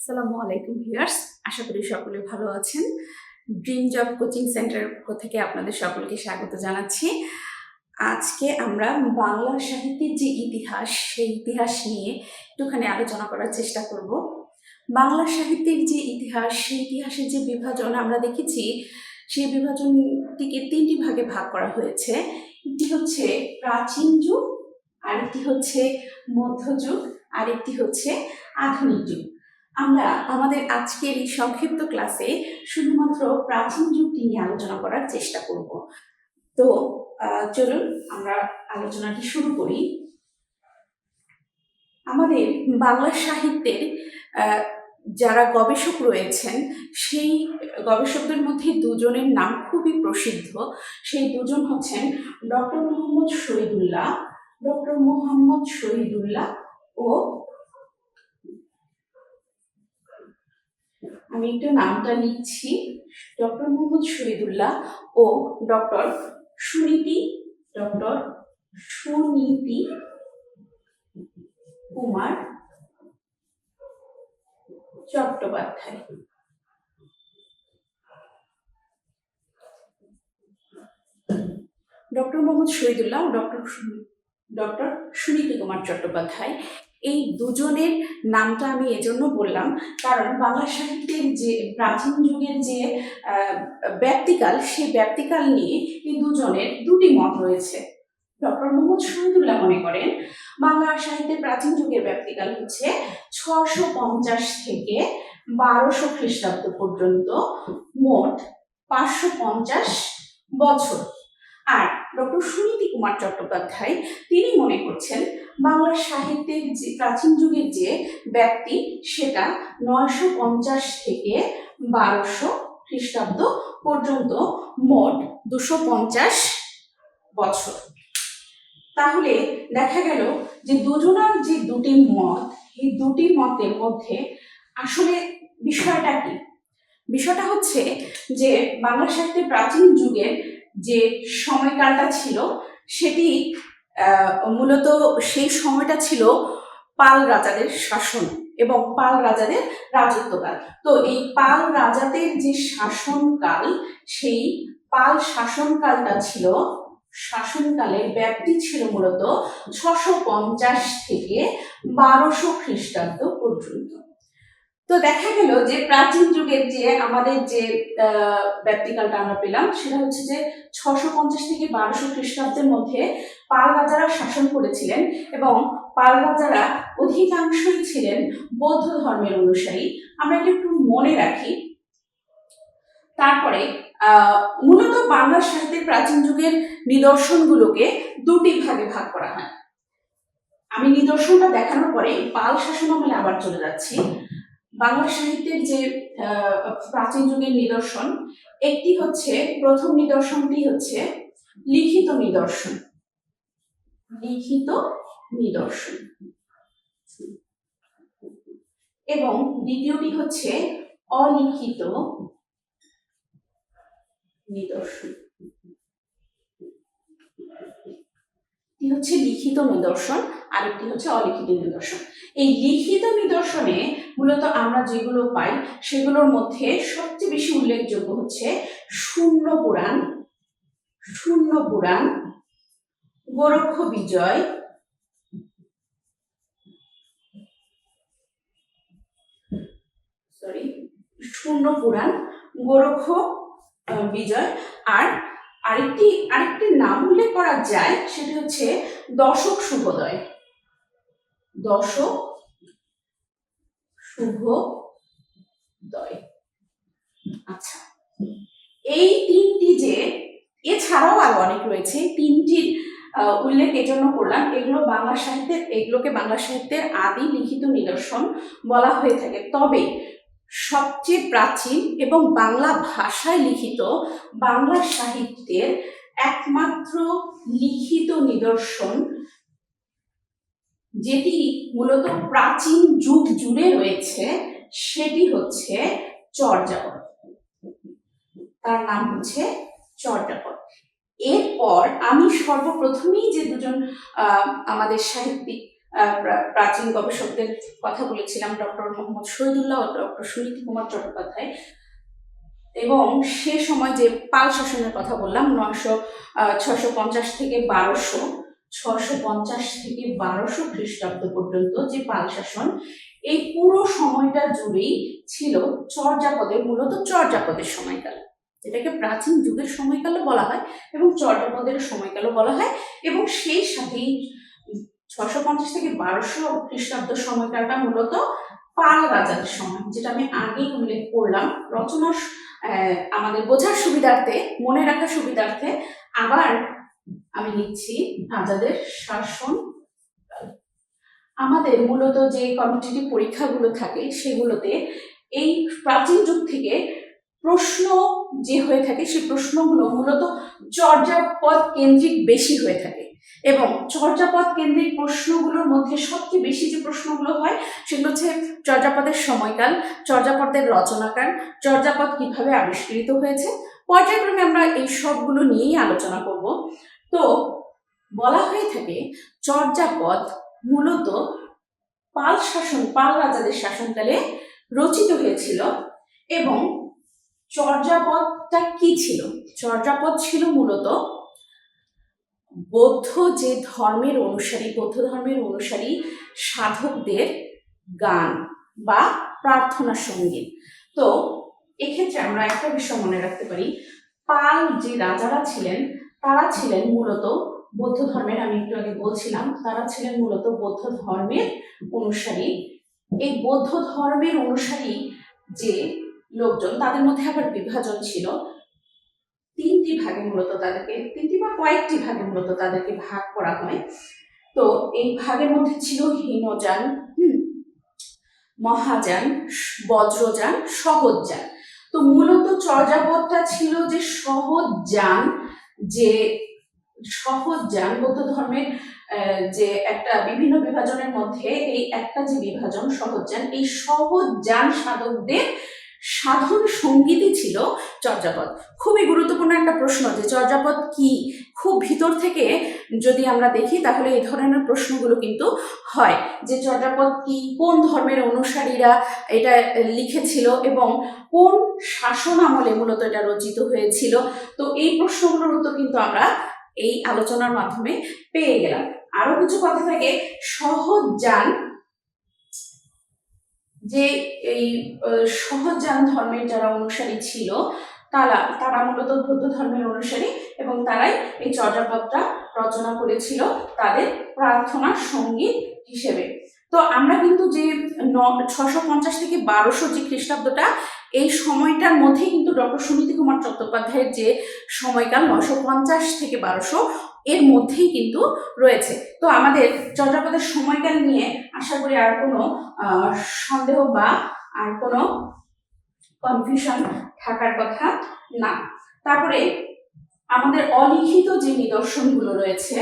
আসসালামু আলাইকুম ভিউয়ার্স, আশা করি সকলে ভালো আছেন। ড্রিম জব কোচিং সেন্টারের পক্ষ থেকে আপনাদের সকলকে স্বাগত জানাচ্ছি। আজকে আমরা বাংলা সাহিত্যের যে ইতিহাস, সেই ইতিহাস নিয়ে একটুখানি আলোচনা করার চেষ্টা করব। বাংলা সাহিত্যের যে ইতিহাস, সেই ইতিহাসের যে বিভাজন আমরা দেখেছি, সেই বিভাজনটিকে তিনটি ভাগে ভাগ করা হয়েছে। একটি হচ্ছে প্রাচীন যুগ, আরেকটি হচ্ছে মধ্যযুগ, আরেকটি হচ্ছে আধুনিক যুগ। আমরা আমাদের আজকের এই সংক্ষিপ্ত ক্লাসে শুধুমাত্র প্রাচীন যুগটি নিয়ে আলোচনা করার চেষ্টা করব। তো চলুন আমরা আলোচনাটি শুরু করি। আমাদের বাংলা সাহিত্যের যারা গবেষক রয়েছেন, সেই গবেষকদের মধ্যে দুজনের নাম খুবই প্রসিদ্ধ। সেই দুজন হচ্ছেন ডক্টর মোহাম্মদ শহীদুল্লাহ ও আমি একটু নামটা লিখছি, ডক্টর মোহাম্মদ শহীদুল্লাহ ও doctor Suniti Kumar Chattopadhyay. Doctor Mohammad Shahidullah, doctor Suniti Kumar Chattopadhyay, এই দুজনের নামটা আমি এজন্য বললাম কারণ বাংলা সাহিত্যের যে প্রাচীন যুগের যে ব্যাপ্তিকাল, সেই ব্যাপ্তিকাল নিয়ে এই দুজনের দুটি মত রয়েছে। ডক্টর মোহাম্মদ শহীদুল্লাহ মনে করেন বাংলা সাহিত্যের প্রাচীন যুগের ব্যাপ্তিকাল হচ্ছে 650 থেকে 1200 খ্রিস্টাব্দ পর্যন্ত, মোট 550 বছর। আর ডক্টর সুনীতি কুমার চট্টোপাধ্যায় তিনি মনে করছেন বাংলা সাহিত্যের যে প্রাচীন যুগের যে ব্যাপ্তি, সেটা 950 থেকে 1200 খ্রিস্টাব্দ পর্যন্ত, মোট 250 বছর। তাহলে দেখা গেল যে দুজনার যে দুটি মত, এই দুটি মতের মধ্যে আসলে বিষয়টা কি? বিষয়টা হচ্ছে যে বাংলা সাহিত্যের প্রাচীন যুগের যে সময়কালটা ছিল, সেটি মূলত সেই সময়টা ছিল পাল রাজাদের শাসন এবং পাল রাজাদের রাজত্বকাল। তো এই পাল রাজাদের যে শাসনকাল, সেই পাল শাসনকালটা ছিল, শাসনকালের ব্যাপ্তি ছিল মূলত 650 থেকে 1200 খ্রিস্টাব্দ পর্যন্ত। তো দেখা গেল যে প্রাচীন যুগের যে আমাদের যে ব্যাপ্তিকালটা আমরা পেলাম, সেটা হচ্ছে যে 650 থেকে 1200 খ্রিস্টাব্দের মধ্যে পাল রাজারা শাসন করেছিলেন এবং পাল রাজারা অধিকাংশই ছিলেন বৌদ্ধ ধর্মের অনুসারী। আমরা এটা একটু মনে রাখি। তারপরে মূলত বাংলা সাহিত্যের প্রাচীন যুগের নিদর্শনগুলোকে দুটি ভাগে ভাগ করা হয়। আমি নিদর্শনটা দেখানোর পরে পাল শাসন আমলে আবার চলে যাচ্ছি। বাংলা সাহিত্যের যে প্রাচীন যুগের নিদর্শন, একটি হচ্ছে, প্রথম নিদর্শনটি হচ্ছে লিখিত নিদর্শন, এবং দ্বিতীয়টি হচ্ছে অলিখিত নিদর্শন। হচ্ছে লিখিত নিদর্শন, আরেকটি হচ্ছে অলিখিত নিদর্শন। এই লিখিত নিদর্শনে মূলত আমরা যেগুলো পাই, সেগুলোর মধ্যে সবচেয়ে বেশি উল্লেখযোগ্য হচ্ছে শূন্য পুরাণ, গোরক্ষ বিজয়, আর আরেকটি নাম উল্লেখ করা যায়, সেটা হচ্ছে দশক শুভোদয়। আচ্ছা, এই তিনটি যে, এছাড়াও আরো অনেক রয়েছে, তিনটির উল্লেখ এজন্য করলাম, এগুলোকে বাংলা সাহিত্যের আদি লিখিত নিদর্শন বলা হয়ে থাকে। তবে সবচেয়ে প্রাচীন এবং বাংলা ভাষায় লিখিত বাংলা সাহিত্যের একমাত্র লিখিত নিদর্শন, যেটি মূলত প্রাচীন যুগ জুড়ে রয়েছে, সেটি হচ্ছে চর্যাপদ। তার নাম হচ্ছে চর্যাপদ। এরপর আমি সর্বপ্রথমেই যে দুজন আমাদের সাহিত্যিক প্রাচীন গবেষকদের কথা বলেছিলাম, ডক্টর মোহাম্মদ শহীদুল্লাহ ও ডক্টর সুনীতি কুমার চট্টোপাধ্যায়। এবং সে সময় যে পাল শাসনের কথা বললাম, 650 থেকে 1200 খ্রিস্টাব্দ পর্যন্ত যে পাল শাসন, এই পুরো সময়টা জুড়েই ছিল চর্যাপদের, মূলত চর্যাপদের সময়কাল, এটাকে প্রাচীন যুগের সময়কালও বলা হয় এবং চর্যাপদের সময়কালও বলা হয়। এবং সেই সাথেই 650 থেকে 1200 খ্রিস্টাব্দ সময়কালটা মূলত পাল রাজাদের সময়, যেটা আমি আগেই উল্লেখ করলাম। রচনার আমাদের বোঝার সুবিধার্থে, মনে রাখার সুবিধার্থে আবার আমি লিখছি রাজাদের শাসন। আমাদের মূলত যে কম্পিটিটিভ পরীক্ষাগুলো থাকে সেগুলোতে এই প্রাচীন যুগ থেকে প্রশ্ন যে হয়ে থাকে, সেই প্রশ্নগুলো মূলত চর্যাপদ কেন্দ্রিক বেশি হয়ে থাকে। এবং চর্যাপদ কেন্দ্রিক প্রশ্নগুলোর মধ্যে সবচেয়ে বেশি যে প্রশ্নগুলো হয় সেগুলো হচ্ছে চর্যাপদের সময়কাল, চর্যাপদের রচনাকার, চর্যাপদ কিভাবে আবিষ্কৃত হয়েছে। পর্যায়ক্রমে আমরা এই সবগুলো নিয়েই আলোচনা করব। তো বলা হয়ে থাকে চর্যাপদ মূলত পাল রাজাদের শাসনকালে রচিত হয়েছিল। এবং চর্যাপদটা কি ছিল? চর্যাপদ ছিল মূলত বৌদ্ধ ধর্মের অনুসারী সাধকদের গান বা প্রার্থনা সঙ্গীত। তো এক্ষেত্রে আমরা একটা বিষয় মনে রাখতে পারি, পাল যে রাজারা ছিলেন তারা ছিলেন মূলত বৌদ্ধ ধর্মের, আমি একটু আগে বলছিলাম, তারা ছিলেন মূলত বৌদ্ধ ধর্মের অনুসারী। এই বৌদ্ধ ধর্মের অনুসারী যে লোকজন, তাদের মধ্যে আবার বিভাজন ছিল, তিনটি ভাগে মূলত তাদেরকে, তিনটি বা কয়েকটি ভাগে মূলত তাদেরকে ভাগ করা হয়। তো এই ভাগের মধ্যে ছিল হীনযান, মহাযান, বজ্রযান, সহজযান। তো মূলত চর্যাপদটা ছিল যে সহজযান, বৌদ্ধ ধর্মের যে একটা বিভিন্ন বিভাজনের মধ্যে এই একটা যে বিভাজন সহজযান, এই সহজযান সাধকদের সাধন সঙ্গীতই ছিল চর্যাপদ। খুবই গুরুত্বপূর্ণ একটা প্রশ্ন যে চর্যাপদ কি, খুব ভিতর থেকে যদি আমরা দেখি তাহলে এই ধরনের প্রশ্নগুলো কিন্তু হয়, যে চর্যাপদ কি, কোন ধর্মের অনুসারীরা এটা লিখেছিল এবং কোন শাসন আমলে মূলত এটা রচিত হয়েছিল। তো এই প্রশ্নগুলোর উত্তর কিন্তু আমরা এই আলোচনার মাধ্যমে পেয়ে গেলাম। আরো কিছু কথা থাকে, সহজযান যে এই সহজযান ধর্মের যারা অনুসারী ছিল তারা মূলত বৌদ্ধ ধর্মের অনুসারী এবং তারাই এই চর্যাপদটা রচনা করেছিল তাদের প্রার্থনার সঙ্গীত হিসেবে। তো আমরা কিন্তু যে 650 থেকে 1200 যে খ্রিস্টাব্দটা, এই সময়টার মধ্যে কিন্তু ডক্টর সুনীতি কুমার চট্টোপাধ্যায়ের যে সময়কাল 950 থেকে 1200 এর মধ্যেই কিন্তু রয়েছে। তো আমাদের চর্যাপদের সময়কাল নিয়ে আশা করি আর কোনো সন্দেহ বা আর কোনো কনফিউশন থাকার কথা না। তারপরে আমাদের অলিখিত যে নিদর্শনগুলো রয়েছে,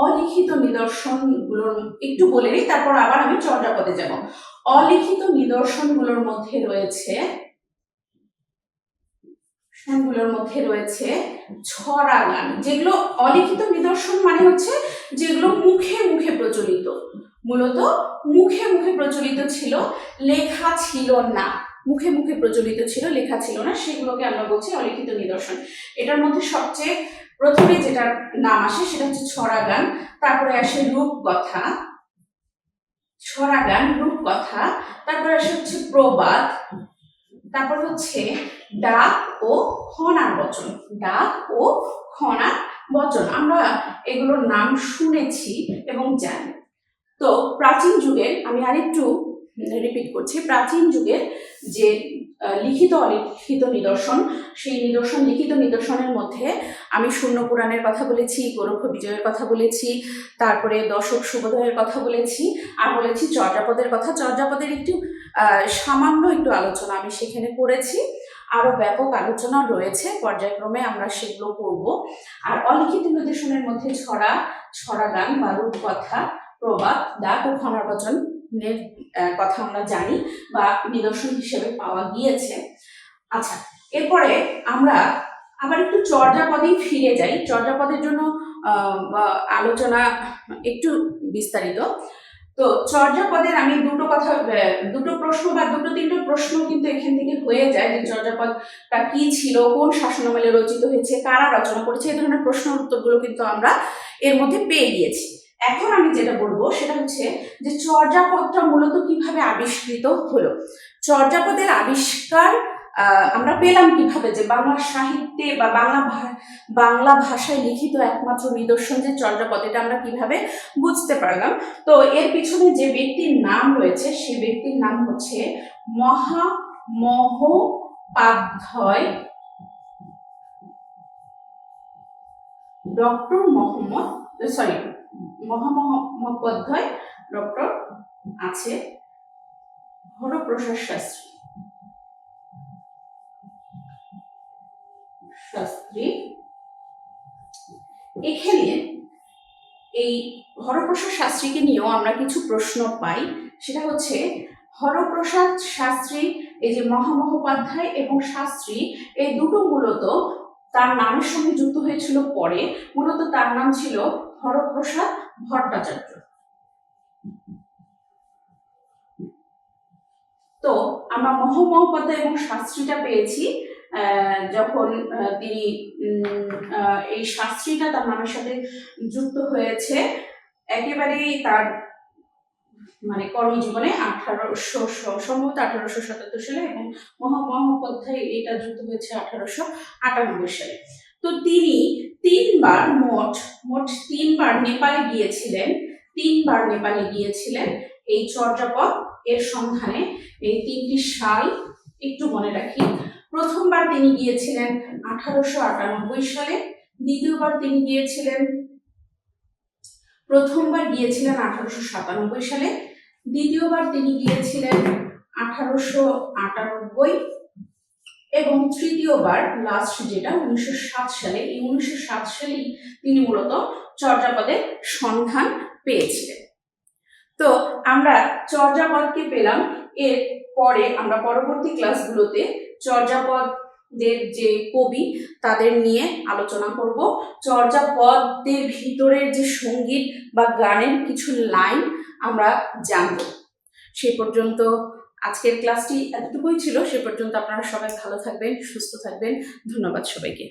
অলিখিত নিদর্শনগুলোর একটু বলে নিই, তারপর আবার আমি চর্যাপদে যাব। অলিখিত নিদর্শনগুলোর মধ্যে রয়েছে ছড়া গান, যেগুলো অলিখিত নিদর্শন মানে হচ্ছে যেগুলো মুখে মুখে প্রচলিত, মূলত মুখে মুখে প্রচলিত ছিল, লেখা ছিল না, মুখে মুখে প্রচলিত ছিল, লেখা ছিল না, সেগুলোকে আমরা বলছি অলিখিত নিদর্শন। এটার মধ্যে সবচেয়ে প্রথমে যেটার নাম আসে সেটা হচ্ছে ছড়া গান, তারপরে আসে রূপকথা, রূপকথা, তারপরে আসে হচ্ছে প্রবাদ, তারপর হচ্ছে ডাক ও খনার বচন। আমরা এগুলোর নাম শুনেছি এবং জানি। তো প্রাচীন যুগের, আমি আরেকটু রিপিট করছি, প্রাচীন যুগের যে লিখিত অলিখিত নিদর্শন, সেই লিখিত নিদর্শনের মধ্যে আমি শূন্য পুরাণের কথা বলেছি, গোরক্ষ বিজয়ের কথা বলেছি, তারপরে দশক শুভোদয়ের কথা বলেছি, আর বলেছি চর্যাপদের কথা। চর্যাপদের সামান্য একটু আলোচনা আমি সেখানে করেছি, আরো ব্যাপক আলোচনা রয়েছে, পর্যায়ক্রমে আমরা সেগুলো করব। আর অলিখিত নিদর্শনের মধ্যে ছড়া গান বা রূপকথা, প্রবাদ, ডাক ও খনার বচনের কথা আমরা জানি বা নিদর্শন হিসেবে পাওয়া গিয়েছে। আচ্ছা, এরপরে আমরা আবার একটু চর্যাপদেই ফিরে যাই। চর্যাপদের জন্য আলোচনা একটু বিস্তারিত। তো চর্যাপদের আমি দুটো প্রশ্ন বা তিনটে প্রশ্ন কিন্তু এখান থেকে হয়ে যায়, যে চর্যাপদটা কি ছিল, কোন শাসনামলে রচিত হয়েছে, কারা রচনা করেছে, এই ধরনের প্রশ্ন উত্তরগুলো কিন্তু আমরা এর মধ্যে পেয়ে গিয়েছি। এখন আমি যেটা বলবো সেটা হচ্ছে যে চর্যাপদটা মূলত কিভাবে আবিষ্কৃত হলো। চর্যাপদের আবিষ্কার আমরা পেলাম কিভাবে, যে বাংলা সাহিত্যে বা বাংলা ভাষায় লিখিত একমাত্র নিদর্শন যে চর্যাপদ, এটা আমরা কিভাবে বুঝতে পারলাম। তো এর পিছনে যে ব্যক্তির নাম রয়েছে সেই ব্যক্তির নাম হচ্ছে মহামহোপাধ্যায় ডক্টর মহামহোপাধ্যায় ডক্টর আছে হরপ্রসাদ শাস্ত্রী। এখানে এই হরপ্রসাদ শাস্ত্রীকে নিয়েও আমরা কিছু প্রশ্ন পাই। সেটা হচ্ছে হরপ্রসাদ শাস্ত্রী, এই যে মহামহোপাধ্যায় এবং শাস্ত্রী, এই দুটো মূলত তার নামের সঙ্গে যুক্ত হয়েছিল পরে। মূলত তার নাম ছিল হরপ্রসাদ ভট্টাচার্য। তো আমরা মহামহোপাধ্যায় এবং শাস্ত্রীটা পেয়েছি যখন তিনি এই শাস্ত্রীটা তার নামের সাথে যুক্ত হয়েছে একেবারেই তার মানে কর্মজীবনে সম্ভবত 1877 সালে, এবং মহামহোপাধ্যায় এটা যুক্ত হয়েছে 1898 সালে। তো তিনি মোট তিনবার নেপালে গিয়েছিলেন এই চর্যাপদ এর সন্ধানে। এই তিনটি সাল একটু মনে রাখি। প্রথমবার তিনি গিয়েছিলেন 1898 সালে, দ্বিতীয়বার তিনি গিয়েছিলেন 1897 সালে, দ্বিতীয়বার তিনি গিয়েছিলেন 1898, এবং তৃতীয়বার লাস্ট যেটা 1907 সালে। এই 1907 সালেই তিনি মূলত চর্যাপদের সন্ধান পেয়েছিলেন। তো আমরা চর্যাপদকে পেলাম। এর পরে আমরা পরবর্তী ক্লাসগুলোতে চর্যাপদের যে কবি তাদের নিয়ে আলোচনা করব। চর্যাপদের ভিতরের যে সঙ্গীত বা গানের কিছু লাইন আমরা জানব। সে পর্যন্ত আজকের ক্লাসটি এতটুকুই ছিল। সে পর্যন্ত আপনারা সবাই ভালো থাকবেন, সুস্থ থাকবেন। ধন্যবাদ সবাইকে।